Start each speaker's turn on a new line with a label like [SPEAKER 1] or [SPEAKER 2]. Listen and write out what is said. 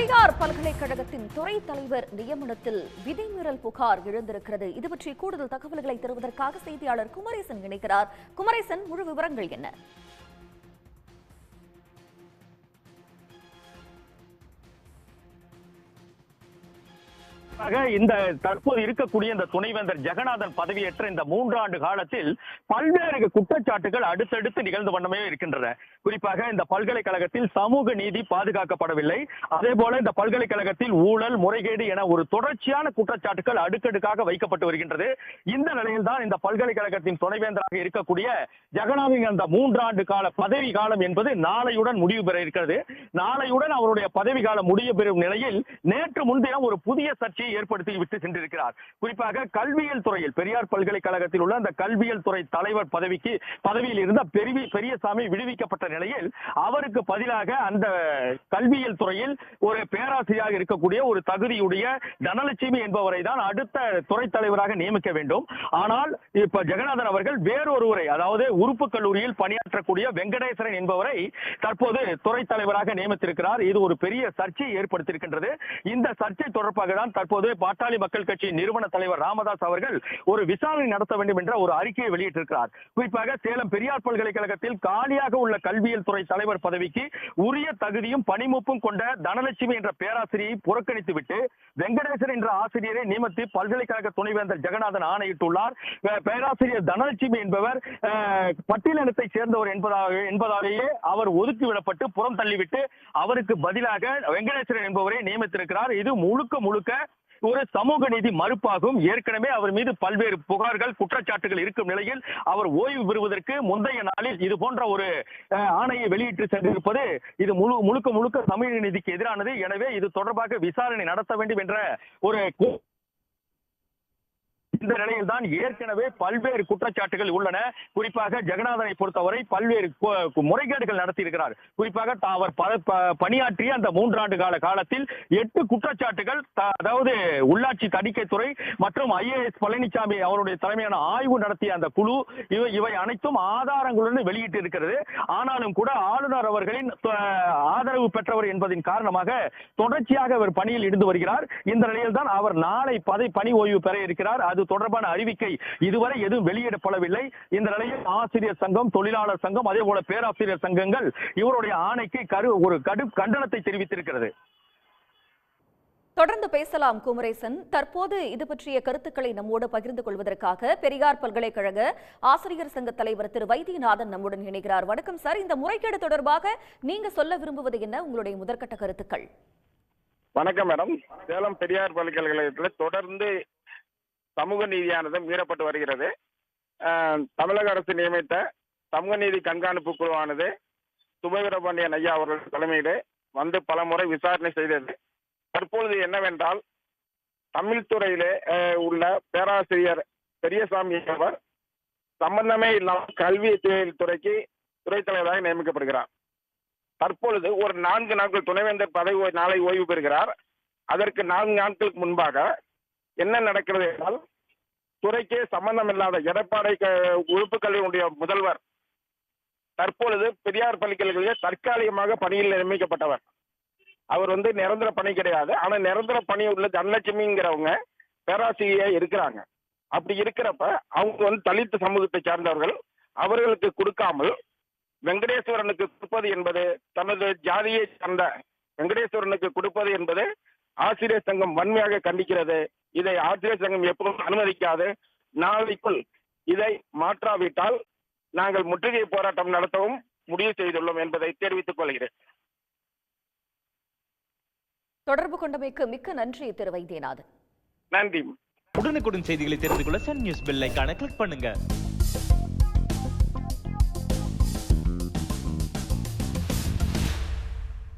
[SPEAKER 1] பெரியார் பல்கலைக்கழகத்தின் துறை தலைவர் நியமனத்தில் விதிமீறல் புகார் எழுந்திருக்கிறது. இது பற்றி கூடுதல் தகவல்களை தருவதற்காக செய்தியாளர் குமரேசன் இணைக்கிறார். குமரேசன், முழு விவரங்கள் என்ன?
[SPEAKER 2] இந்த தற்போது இருக்கக்கூடிய இந்த துணைவேந்தர் ஜெகநாதன் பதவியேற்ற இந்த 3 ஆண்டு காலத்தில் பல்வேறு குற்றச்சாட்டுகள் அடுத்தடுத்து நிகழ்ந்து வண்ணமே இருக்கின்றன. குறிப்பாக இந்த பல்கலைக்கழகத்தில் சமூக நீதி பாதுகாக்கப்படவில்லை, அதே போல இந்த பல்கலைக்கழகத்தில் ஊழல், முறைகேடு என ஒரு தொடர்ச்சியான குற்றச்சாட்டுகள் அடுக்கடுக்காக வைக்கப்பட்டு வருகின்றது. இந்த நிலையில் தான் இந்த பல்கலைக்கழகத்தின் துணைவேந்தராக இருக்கக்கூடிய ஜெகநாதன் அந்த 3 ஆண்டு கால பதவி காலம் என்பது நாளையுடன் முடிவு பெற இருக்கிறது. நாளையுடன் அவருடைய பதவி காலம் முடிவு பெறும் நிலையில் நேற்று முன்தினம் ஒரு புதிய சர்ச்சையை ஏற்படுத்தி விட்டு சென்றிருக்கிறார். குறிப்பாக கல்வியியல் துறையில் பெரியார் பல்கலைக்கழகத்தில் உள்ள அந்த கல்வியியல் துறை தலைவர் பதவியில் இருந்த பெரியசாமி விடுவிக்கப்பட்ட நிலையில் அவருக்கு பதிலாக அந்த கல்வியியல் துறையில் ஒரு பேராசிரியராக இருக்கக்கூடிய ஒரு தகுதியுடைய தனலட்சுமி என்பவரை தான் அடுத்த துறை தலைவராக நியமிக்க வேண்டும். ஆனால் இப்ப ஜெகநாதன் அவர்கள் வேறொருவரை, அதாவது உறுப்பு கல்லூரியில் பணியாற்றக்கூடிய வெங்கடேசரன் என்பவரை தற்போது துறை தலைவராக நியமித்திருக்கிறார். இது ஒரு பெரிய சர்ச்சையை ஏற்படுத்தியிருக்கின்றது. இந்த சர்ச்சை தொடர்பாக தான் தற்போது பாட்டாளி மக்கள் கட்சியின் நிறுவன தலைவர் ராமதாஸ் அவர்கள் ஒரு விசாரணை நடத்த வேண்டும் என்ற ஒரு அறிக்கையை வெளியிட்டிருக்கிறார். குறிப்பாக சேலம் பெரியார் பல்கலைக்கழகத்தில் காலியாக உள்ள கல்வியியல் துறை தலைவர் பதவிக்கு உரிய தகுதியும் பணிமூப்பும் கொண்ட தனலட்சுமி என்ற பேராசிரியை புறக்கணித்துவிட்டு வெங்கடேசன் என்ற ஆசிரியரை நியமித்து பல்கலைக்கழக துணைவேந்தர் ஜெகநாதன் ஆணையிட்டுள்ளார். பேராசிரியர் தனலட்சுமி என்பவர் பட்டியலினத்தை சேர்ந்தவர் என்பதாலேயே அவர் ஒதுக்கிவிடப்பட்டு புறம் தள்ளிவிட்டு அவருக்கு பதிலாக வெங்கடேசன் என்பவரை நியமித்திருக்கிறார். இது முழுக்க ஒரு சமூக நீதி மறுப்பாகும். ஏற்கனவே அவர் மீது பல்வேறு புகார்கள், குற்றச்சாட்டுகள் இருக்கும் நிலையில் அவர் ஓய்வு பெறுவதற்கு முந்தைய நாளில் இது போன்ற ஒரு ஆணையை வெளியிட்டு சென்றிருப்பது இது முழுக்க சமூக நீதிக்கு எதிரானது. எனவே இது தொடர்பாக விசாரணை நடத்த வேண்டும் என்ற ஒரு இந்த நிலையில் தான் ஏற்கனவே பல்வேறு குற்றச்சாட்டுகள் உள்ளன. குறிப்பாக ஜெகநாதனை பொறுத்தவரை பல்வேறு முறைகேடுகள் நடத்தியிருக்கிறார். குறிப்பாக அவர் பணியாற்றிய அந்த 3 ஆண்டு கால காலத்தில் 8 குற்றச்சாட்டுகள், அதாவது உள்ளாட்சி தணிக்கைத்துறை மற்றும் IAS பழனிசாமி அவருடைய தலைமையான ஆய்வு நடத்திய அந்த குழு இவை அனைத்தும் ஆதாரங்களுடன் வெளியிட்டு இருக்கிறது. ஆனாலும் கூட ஆளுநர் அவர்களின் ஆதரவு பெற்றவர் என்பதன் காரணமாக தொடர்ச்சியாக அவர் பணியில் இருந்து வருகிறார். இந்த நிலையில் தான் அவர் நாளை பணி ஓய்வு பெற இருக்கிறார். அது தொடர்பான அறிவிக்கை இதுவரை எதுவும் வெளியிடப்படவில்லை. இந்த நிலையில் ஆசிரியர் சங்கம், தொழிலாளர் சங்கம், அதே போல பேராசிரியர் சங்கங்கள் இவருடைய ஆணைக்கு ஒரு கடும் கண்டனத்தை தெரிவித்திருக்கிறது.
[SPEAKER 1] தொடர்ந்து பேசலாம் குமரேசன். தற்போது இது பற்றிய கருத்துக்களை நம்மோடு பகிர்ந்து கொள்வதற்காக பெரியார் பல்கலைக்கழக ஆசிரியர் சங்க தலைவர் திரு வைத்தியநாதன் நம்முடன் இணைகிறார். வணக்கம் சார். இந்த முறைகேடு தொடர்பாக நீங்க சொல்ல விரும்புவது என்ன, உங்களுடைய முதற்கட்ட கருத்துக்கள்?
[SPEAKER 3] வணக்கம் மேடம். சேலம் பெரியார் பல்கலைக்கழகத்தில் தொடர்ந்து சமூக நீதியானது மீறப்பட்டு வருகிறது. தமிழக அரசு நியமித்த சமூக நீதி கண்காணிப்பு குழுவானது சுபவீரபாண்டியன் ஐயா அவர்கள் தலைமையிலே வந்து பல முறை விசாரணை செய்தது. தற்பொழுது என்னவென்றால், தமிழ் துறையிலே உள்ள பேராசிரியர் பெரியசாமி அவர் சம்பந்தமே இல்லாமல் கல்வி துறைக்கு துறை தலைவராக நியமிக்கப்படுகிறார். தற்பொழுது ஒரு 4 நாட்கள் துணைவேந்தர் பதவி நாளை ஓய்வு பெறுகிறார். அதற்கு 4 நாட்களுக்கு முன்பாக என்ன நடக்கிறது என்றால், துறைக்கே சம்பந்தம் இல்லாத எடப்பாடி உறுப்பு கல்வியினுடைய முதல்வர் தற்பொழுது பெரியார் பல்கலைக்கழகத்தில் தற்காலிகமாக பணியில் நியமிக்கப்பட்டவர். அவர் நிரந்தர பணி கிடையாது. ஆனா நிரந்தர பணி உள்ள தனலட்சுமிங்கிறவங்க பேராசிரியா இருக்கிறாங்க. அப்படி இருக்கிறப்ப அவங்க தலித் சமூகத்தை சார்ந்தவர்கள், அவர்களுக்கு கொடுக்காமல் வெங்கடேஸ்வரனுக்கு கொடுப்பது என்பது, தனது ஜாதியை சார்ந்த வெங்கடேஸ்வரனுக்கு கொடுப்பது என்பது ஆசிரியர் சங்கம் வன்மையாக கண்டிக்கிறது. இதை ஆசிரியர் சங்கம் எப்போதும் அனுமதிக்காது. நாளைக்குள் இதை மாற்றாவிட்டால் நாங்கள் முற்றுகை போராட்டம் நடத்தவும் முடிவு செய்துள்ளோம் என்பதை தெரிவித்துக் கொள்கிறேன்.
[SPEAKER 1] தொடர்பு கொண்டமைக்கு மிக்க நன்றி திரு வைத்தியநாதன்.
[SPEAKER 3] நன்றி.
[SPEAKER 4] உடனுக்குடன் செய்திகளை தெரிந்து கொள்ள சன் நியூஸ் பெல் ஐகானை கிளிக் பண்ணுங்க.